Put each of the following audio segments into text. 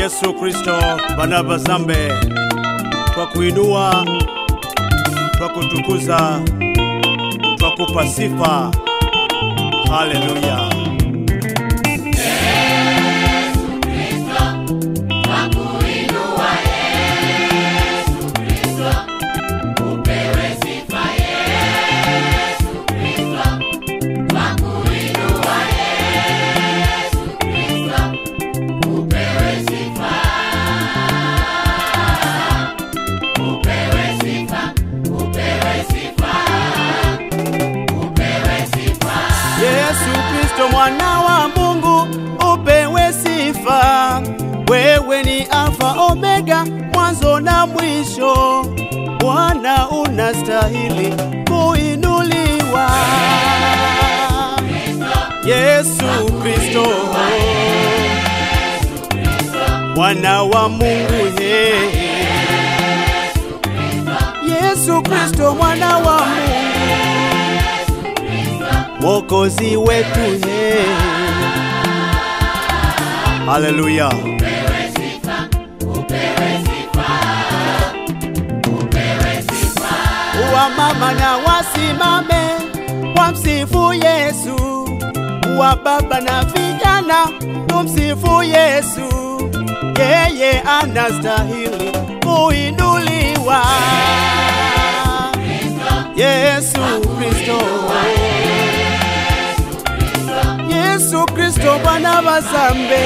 Yesu Kristo Barnaba Zambe, kwa kuinua, kwa kutukuza, kwa kupa sifa. Haleluya. Mwana wa Mungu upewe sifa, wewe ni Alfa Omega, mwanzo na mwisho. Bwana unastahili kuinuliwa. Yesu Kristo Mwana wa Mungu, Yesu Kristo Mwana wa Mungu, Mwokozi wetu. Haleluya. Upewe sifa, upewe sifa, upewe sifa. Wamama na wasimame wamsifu Yesu, wa baba na vijana tumsifu Yesu. Yeye anastahili kuinuliwa. Yesu Kristo, Yesu Kristo Barnaba Zambe.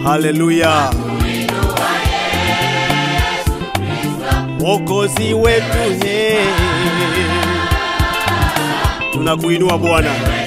Haleluya. Mwokozi wetu, tunakuinua Bwana.